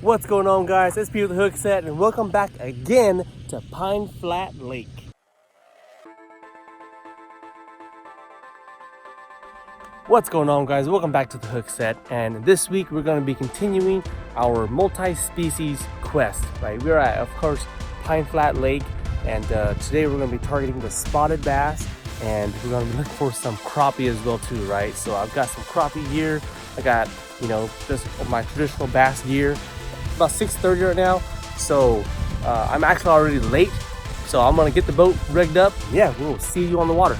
What's going on, guys? It's Pete with the Hook Set, and welcome back again to Pine Flat Lake. What's going on, guys? Welcome back to the Hook Set, and this week we're going to be continuing our multi-species quest. Right, we're at, of course, Pine Flat Lake, and today we're going to be targeting the spotted bass, and we're going to be looking for some crappie as well too. Right, so I've got some crappie gear. I got, just my traditional bass gear. About 6:30 right now, so I'm actually already late, so I'm gonna get the boat rigged up. Yeah, we'll see you on the water.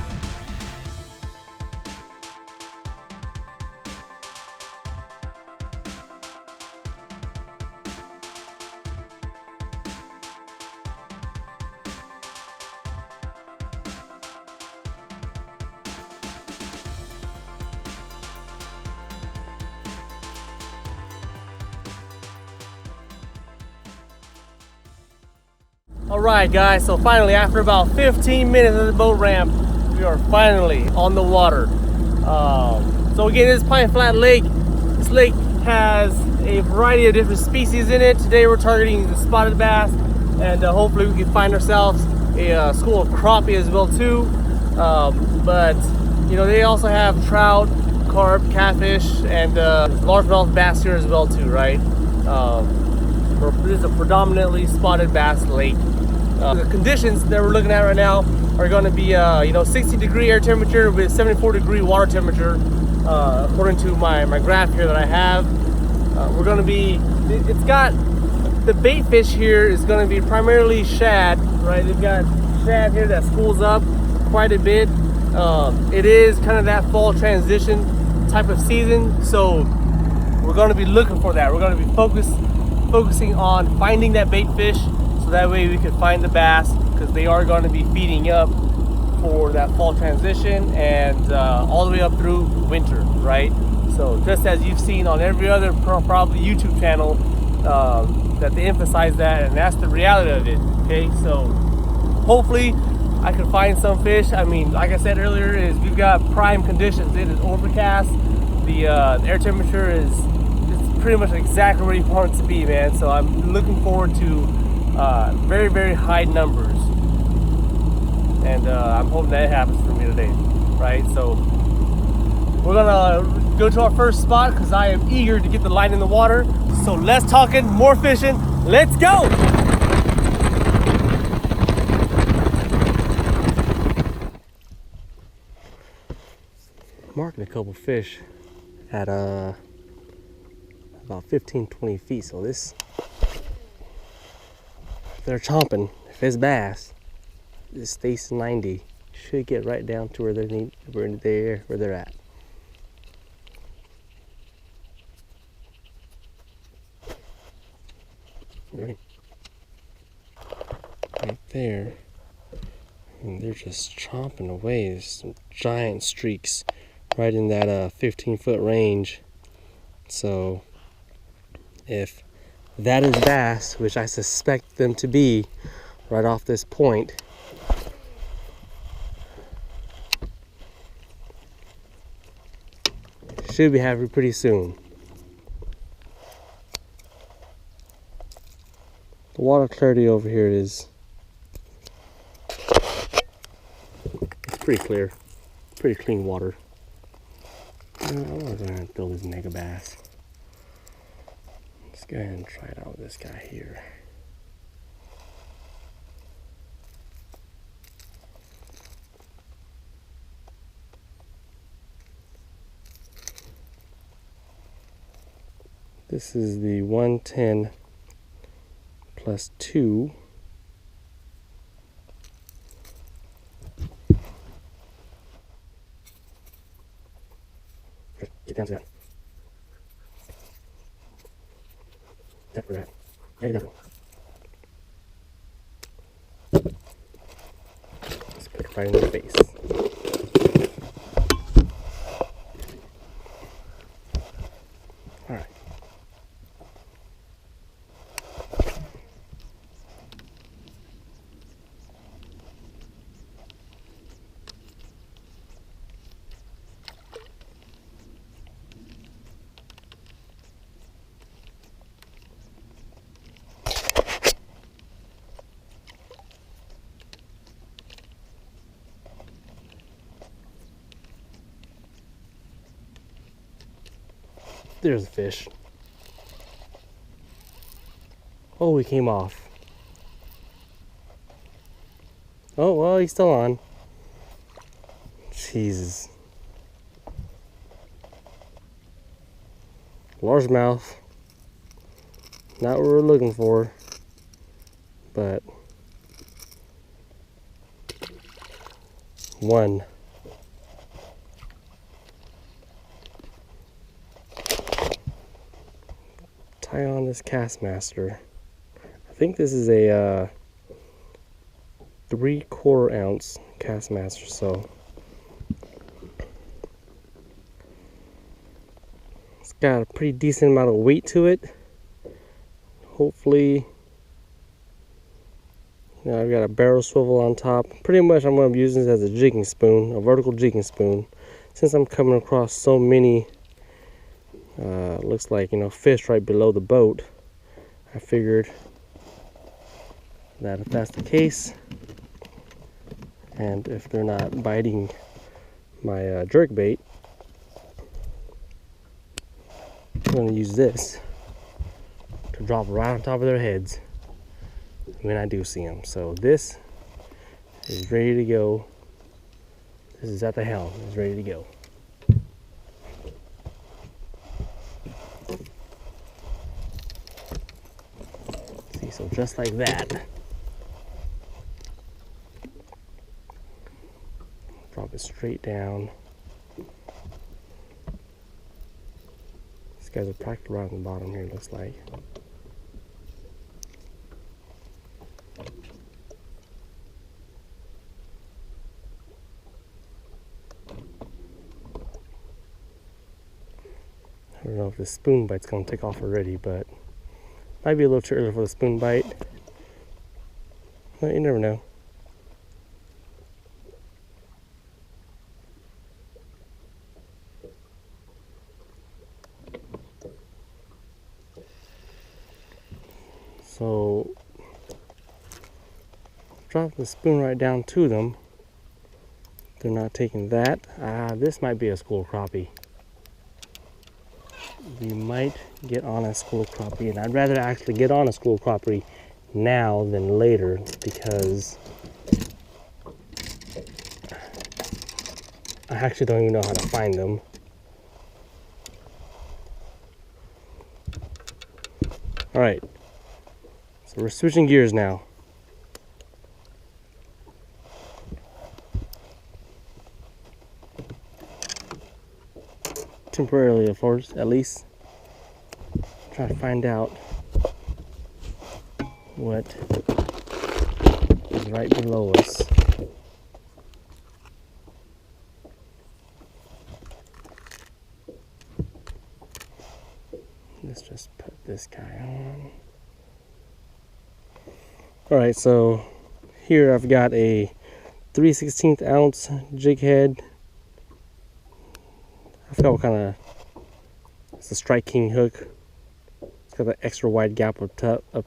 Alright guys, so finally after about 15 minutes of the boat ramp, we are finally on the water. So again, this is Pine Flat Lake. This lake has a variety of different species in it. Today we're targeting the spotted bass, and hopefully we can find ourselves a school of crappie as well too. But they also have trout, carp, catfish, and largemouth bass here as well too, right? This is a predominantly spotted bass lake. The conditions that we're looking at right now are going to be 60-degree air temperature with 74-degree water temperature, according to my graph here that I have. We're going to be, it's got, the bait fish here is going to be primarily shad, right? They've got shad here that schools up quite a bit. It is kind of that fall transition type of season, so we're going to be looking for that. We're going to be focusing on finding that bait fish, so that way we can find the bass, because they are going to be feeding up for that fall transition and all the way up through winter, right? So just as you've seen on every other probably YouTube channel, that they emphasize that, and that's the reality of it. Okay, so hopefully I can find some fish. I mean, like I said earlier, is we've got prime conditions. It is overcast. The air temperature is pretty much exactly where you want it to be, man. So I'm looking forward to very, very high numbers, and I'm hoping that happens for me today, right? So we're gonna go to our first spot because I am eager to get the line in the water. So less talking, more fishing. Let's go. Marking a couple fish at about 15-20 feet, so this, if they're chomping, if it's bass, this stays 90 should get right down to where they're at. Right there, and they're just chomping away. There's some giant streaks right in that 15-foot range. So if that is bass, which I suspect them to be right off this point, should be having pretty soon. The water clarity over here is, it's pretty clear, pretty clean water. I'm gonna throw this mega bass. Let's go ahead and try it out with this guy here. This is the 110 plus 2. Get down to that. Tap for that. There you go. Let's put it right in the face. All right. There's a fish. Oh, he came off. Oh, well, he's still on. Jesus. Largemouth. Not what we're looking for, but one. Tie on this Castmaster. I think this is a 3/4 ounce Castmaster, so it's got a pretty decent amount of weight to it. Hopefully, I've got a barrel swivel on top. Pretty much I'm going to be using this as a jigging spoon, a vertical jigging spoon. Since I'm coming across so many, looks like, fish right below the boat, I figured that if that's the case, and if they're not biting my jerk bait, I'm going to use this to drop right on top of their heads when I do see them. So this is ready to go. This is at the helm. It's ready to go. See, so just like that. Drop it straight down. These guys are practically right on the bottom here, looks like. I don't know if the spoon bite's gonna take off already, but might be a little too early for the spoon bite. But you never know. So drop the spoon right down to them. They're not taking that. This might be a school crappie. We might get on a school crappie, and I'd rather actually get on a school crappie now than later, because I actually don't even know how to find them. All right, so we're switching gears now. Temporarily, of course, at least. Try to find out what is right below us. Let's just put this guy on. Alright, so here I've got a 3/16 ounce jig head. I forgot what kind of, it's a Strike King hook. It's got that extra wide gap up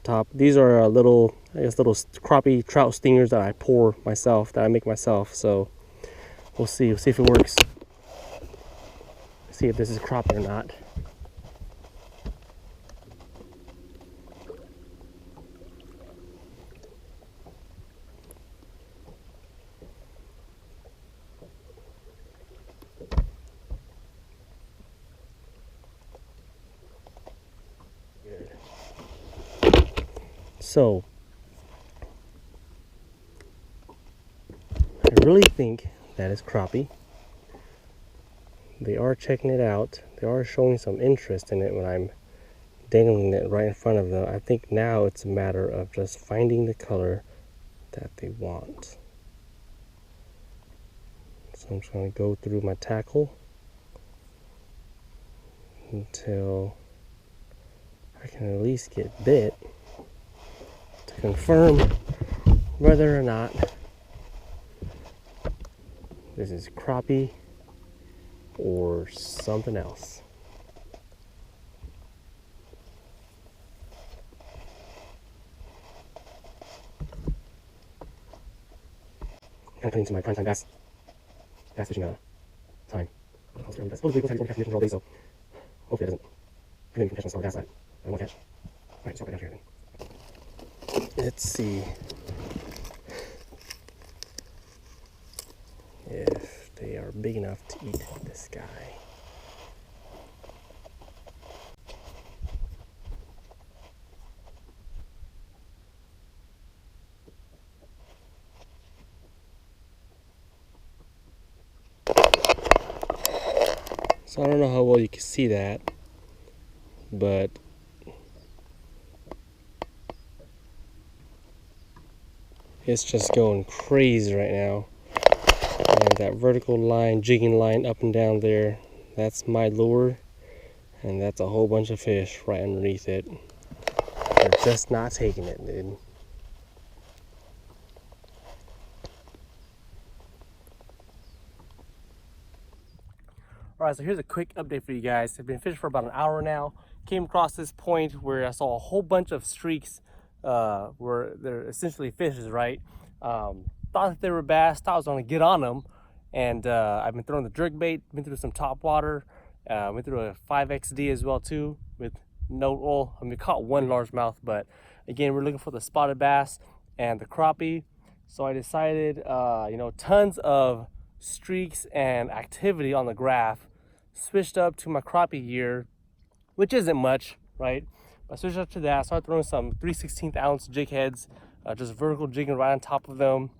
top. These are little crappie trout stingers that I pour myself, that I make myself. So we'll see if it works. See if this is crappie or not. So, I really think that is crappie. They are checking it out. They are showing some interest in it when I'm dangling it right in front of them. I think now it's a matter of just finding the color that they want. So I'm just going to go through my tackle until I can at least get bit to confirm whether or not this is crappie or something else. I'm coming to my prime time bass fishing time. Hopefully it doesn't And then you can catch on some of that side. I won't catch. Alright, so right down here then. Let's see if they are big enough to eat this guy. So I don't know how well you can see that, but it's just going crazy right now. And that vertical line, jigging line up and down there, that's my lure, and that's a whole bunch of fish right underneath it. They're just not taking it, dude. Alright, so here's a quick update for you guys. I've been fishing for about an hour now. Came across this point where I saw a whole bunch of streaks where they're essentially fishes, right? Thought that they were bass, thought I was gonna get on them. And I've been throwing the jerk bait, been through some top water, went through a 5XD as well too with no oil. I mean, caught one largemouth, but again, we're looking for the spotted bass and the crappie. So I decided, you know, tons of streaks and activity on the graph. Switched up to my crappie gear, which isn't much, right? I switched up to that, started throwing some 3/16 ounce jig heads, just vertical jigging right on top of them.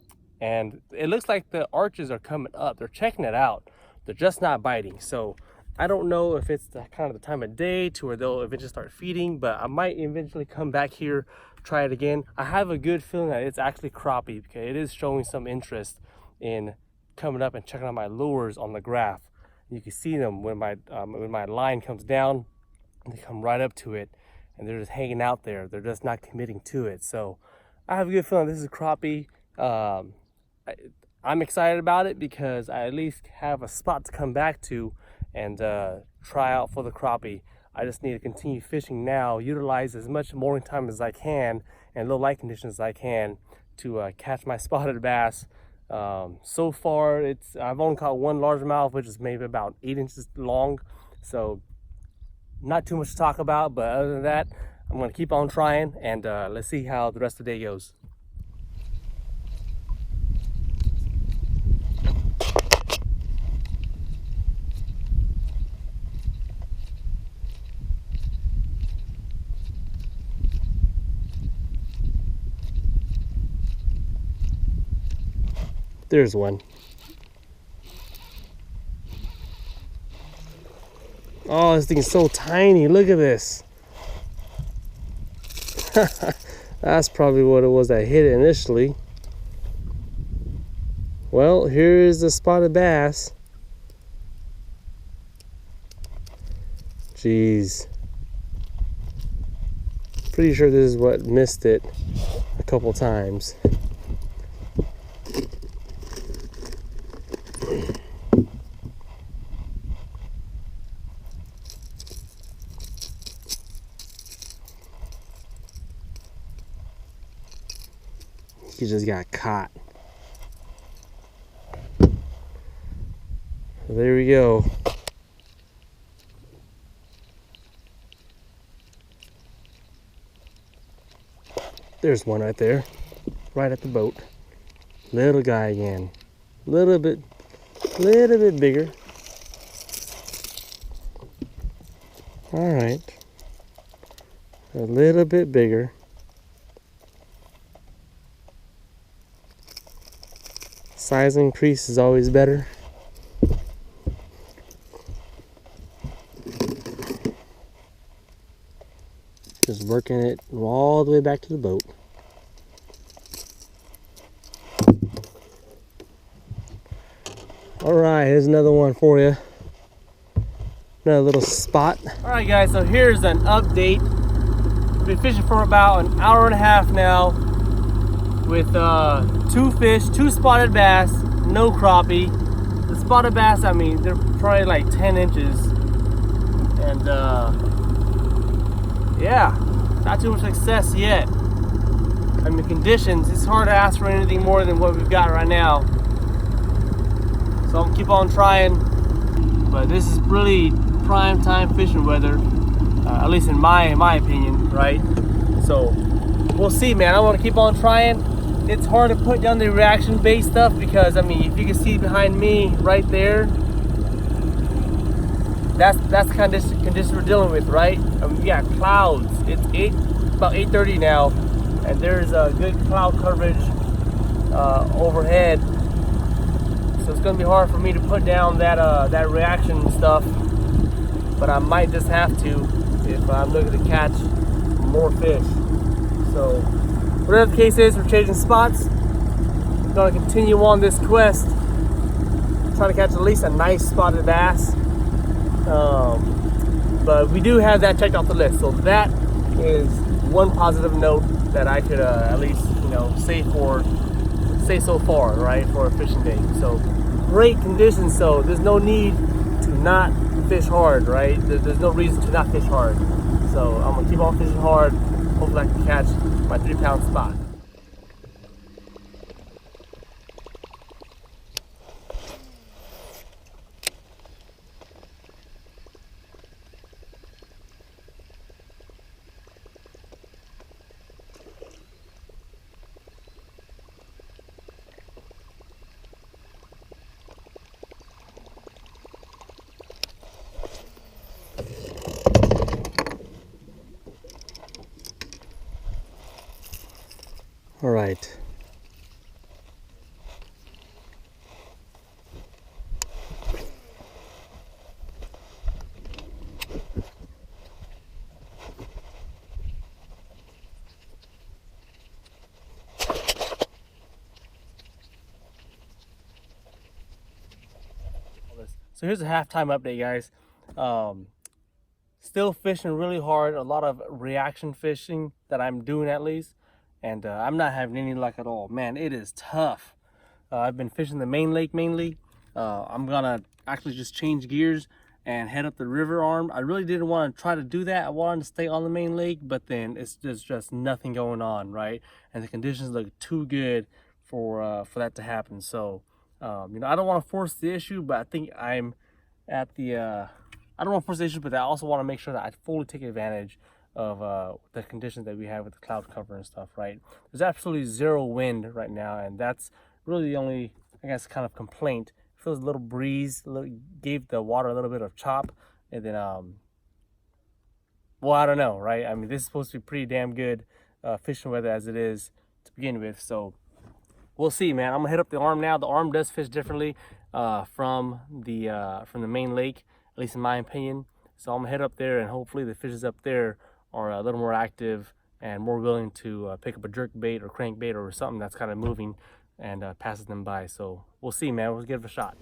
And it looks like the arches are coming up. They're checking it out. They're just not biting. So I don't know if it's the kind of the time of day to where they'll eventually start feeding, but I might eventually come back here, try it again. I have a good feeling that it's actually crappie because it is showing some interest in coming up and checking out my lures on the graph. You can see them when my line comes down, they come right up to it and they're just hanging out there. They're just not committing to it. So I have a good feeling this is crappie. I'm excited about it because I at least have a spot to come back to and try out for the crappie. I just need to continue fishing now, utilize as much mooring time as I can and low light conditions as I can to catch my spotted bass. So far I've only caught one largemouth, which is maybe about 8 inches long, so not too much to talk about. But other than that, I'm going to keep on trying, and let's see how the rest of the day goes. There's one. Oh, this thing's so tiny. Look at this. That's probably what it was that hit it initially. Well, here's the spotted bass. Jeez. Pretty sure this is what missed it a couple times. He just got caught. There we go. There's one right there, right at the boat. Little guy again. Little bit bigger. All right. A little bit bigger. Size increase is always better. Just working it all the way back to the boat. All right, here's another one for you. Another little spot. All right, guys, so here's an update. Been fishing for about an hour and a half now with 2 fish, 2 spotted bass, no crappie. The spotted bass, I mean, they're probably like 10 inches. And yeah, not too much success yet. I mean, conditions, it's hard to ask for anything more than what we've got right now. So I'm gonna keep on trying, but this is really prime time fishing weather. at least in my opinion, right? So we'll see, man. I want to keep on trying. It's hard to put down the reaction-based stuff because, I mean, if you can see behind me right there, that's the kind of condition we're dealing with, right? Yeah, clouds. It's about 8:30 now, and there's a good cloud coverage overhead. So it's gonna be hard for me to put down that reaction stuff, but I might just have to if I'm looking to catch more fish. So whatever the case is, we're changing spots. We're gonna continue on this quest, trying to catch at least a nice spotted bass. But we do have that checked off the list, so that is one positive note that I could at least, you know, say so far, right, for a fishing day. So great conditions, so there's no need to not fish hard, right? There's no reason to not fish hard. So I'm gonna keep on fishing hard. Hopefully I can catch my 3-pound spot. All right. So here's a halftime update, guys. Still fishing really hard, a lot of reaction fishing that I'm doing at least, and I'm not having any luck at all. Man, it is tough. I've been fishing the main lake mainly. I'm gonna actually just change gears and head up the river arm. I really didn't want to try to do that. I wanted to stay on the main lake, but then there's just nothing going on, right? And the conditions look too good for that to happen. So you know, I don't want to force the issue, but I think I'm at the I don't want to force the issue, but I also want to make sure that I fully take advantage of the conditions that we have with the cloud cover and stuff, right? There's absolutely zero wind right now, and that's really the only, I guess, kind of complaint. It feels a little breeze, gave the water a little bit of chop, and then well, I don't know, right? I mean, this is supposed to be pretty damn good fishing weather as it is to begin with, so we'll see, man. I'm gonna head up the arm now. The arm does fish differently from the main lake, at least in my opinion. So I'm gonna head up there, and hopefully the fishes up there are a little more active and more willing to pick up a jerk bait or crankbait or something that's kind of moving and passes them by. So we'll see, man. We'll give it a shot.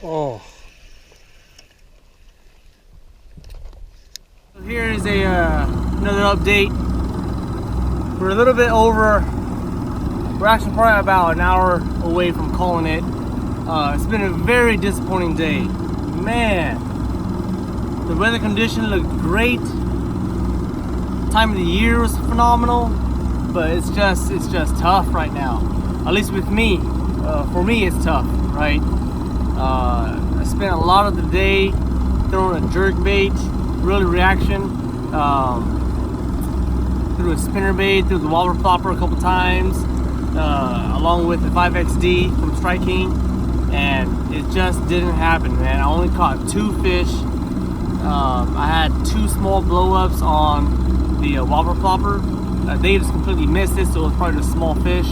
Oh. So here is another update. We're a little bit over. We're actually probably about an hour away from calling it. It's been a very disappointing day. Man, the weather condition looked great. Time of the year was phenomenal, but it's just tough right now. At least with me. For me, it's tough, right? I spent a lot of the day throwing a jerk bait, really reaction, threw a spinnerbait, threw the wobber flopper a couple times, along with the 5XD from Strike King, and it just didn't happen, man. I only caught 2 fish. I had 2 small blow-ups on the wobber flopper. They just completely missed it, so it was probably just small fish.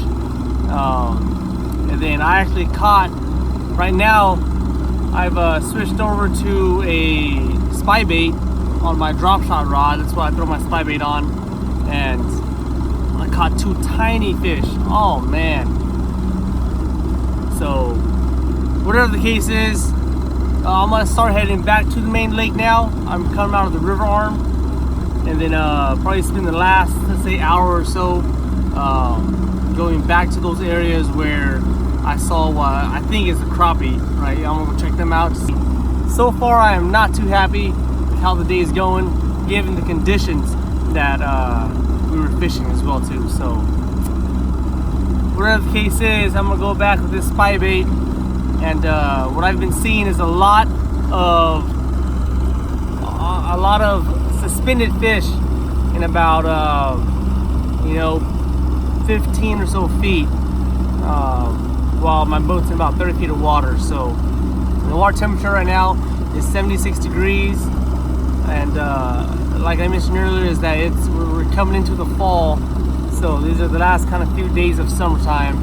And then I actually caught, right now, I've switched over to a spy bait on my drop shot rod. That's what I throw my spy bait on. And I caught 2 tiny fish. Oh man. So whatever the case is, I'm gonna start heading back to the main lake now. I'm coming out of the river arm, and then probably spend the last, let's say, hour or so going back to those areas where I saw what I think is a crappie, right? I'm gonna check them out. So far, I am not too happy with how the day is going, given the conditions that we were fishing as well too. So whatever the case is, I'm gonna go back with this spy bait, and what I've been seeing is a lot of suspended fish in about 15 or so feet, while my boat's in about 30 feet of water. So the water temperature right now is 76 degrees, and like I mentioned earlier, is that we're coming into the fall, so these are the last kind of few days of summertime,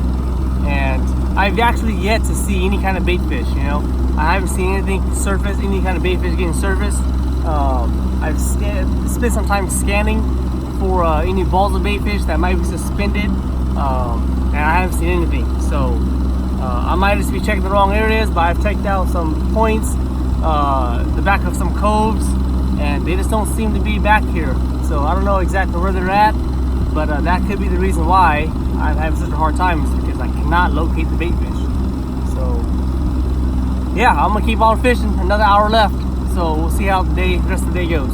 and I've actually yet to see any kind of bait fish. I haven't seen anything surface, any kind of bait fish getting surfaced. I've spent some time scanning for any balls of bait fish that might be suspended, and I haven't seen anything. So I might just be checking the wrong areas, but I've checked out some points, the back of some coves, and they just don't seem to be back here. So I don't know exactly where they're at, but that could be the reason why I'm having such a hard time, is because I cannot locate the bait fish. So yeah, I'm gonna keep on fishing. Another hour left, so we'll see how the rest of the day goes.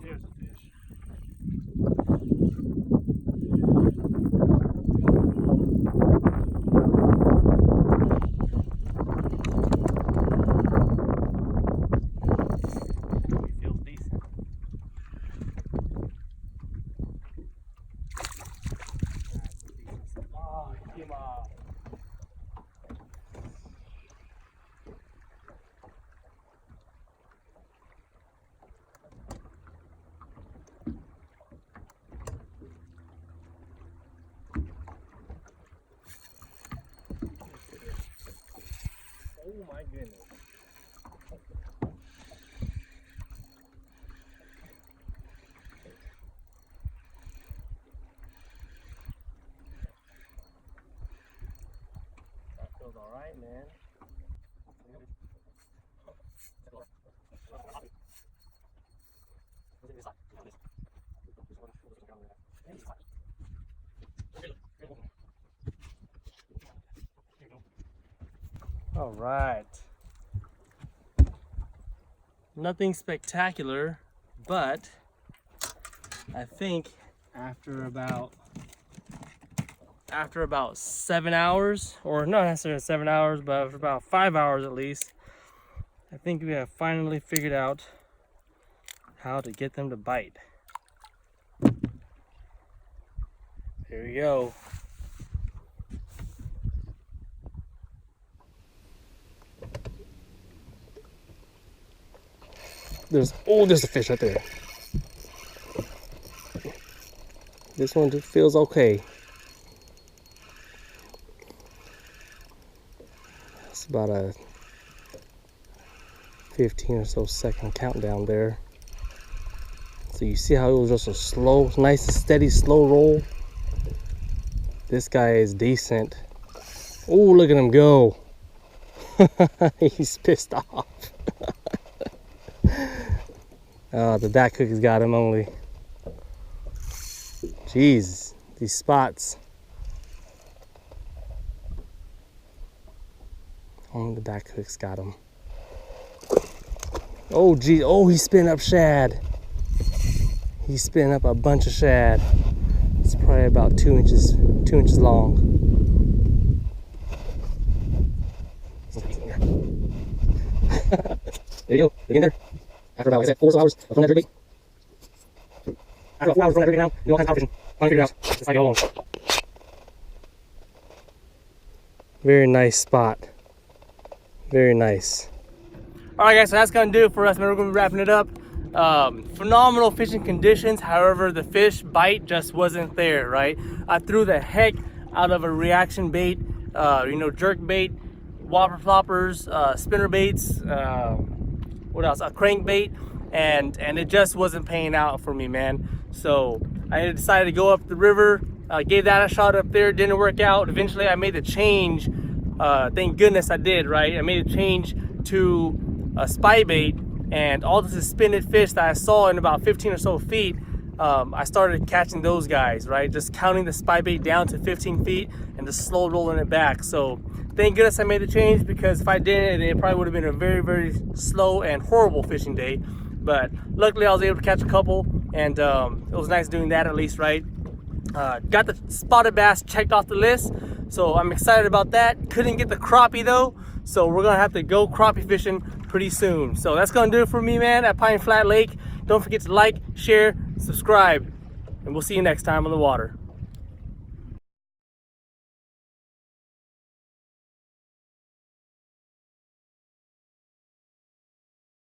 There's a fish. He feels decent. Oh, he came off. Oh my goodness. That feels alright, man. All right. Nothing spectacular, but I think after about 7 hours, or not necessarily 7 hours, but after about 5 hours at least, I think we have finally figured out how to get them to bite. There we go. There's a fish right there. This one just feels okay. It's about a 15 or so second countdown there. So you see how it was just a slow, nice, steady, slow roll. This guy is decent. Oh, look at him go. He's pissed off. The Dak Cookie's got him only. Jeez, these spots. Only the Dak Cook's got him. Oh, gee, oh, he's spinning up shad. He's spinning up a bunch of shad. It's probably about 2 inches long. There you go, get in there. After about, like I said, 4 hours of running that bait. After about 4 hours of running that bait down, you know all kinds of fishing. Finally figured it out. Just like alone. Very nice spot. Very nice. Alright guys, so that's gonna do it for us, man. We're gonna be wrapping it up. Phenomenal fishing conditions. However, the fish bite just wasn't there, right? I threw the heck out of a reaction bait, you know, jerk bait, whopper floppers, spinner baits, what else, a crankbait, and it just wasn't paying out for me, man. So I decided to go up the river, gave that a shot up there. Didn't work out. Eventually I made the change, thank goodness I did, right? I made a change to a spy bait, and all the suspended fish that I saw in about 15 or so feet, I started catching those guys, right? Just counting the spy bait down to 15 feet and just slow rolling it back. So thank goodness I made the change, because if I didn't, it probably would have been a very, very slow and horrible fishing day. But luckily I was able to catch a couple, and it was nice doing that at least, right? Got the spotted bass checked off the list, so I'm excited about that. Couldn't get the crappie though, so we're gonna have to go crappie fishing pretty soon. So that's gonna do it for me, man, at Pine Flat Lake. Don't forget to like, share, subscribe, and we'll see you next time on the water.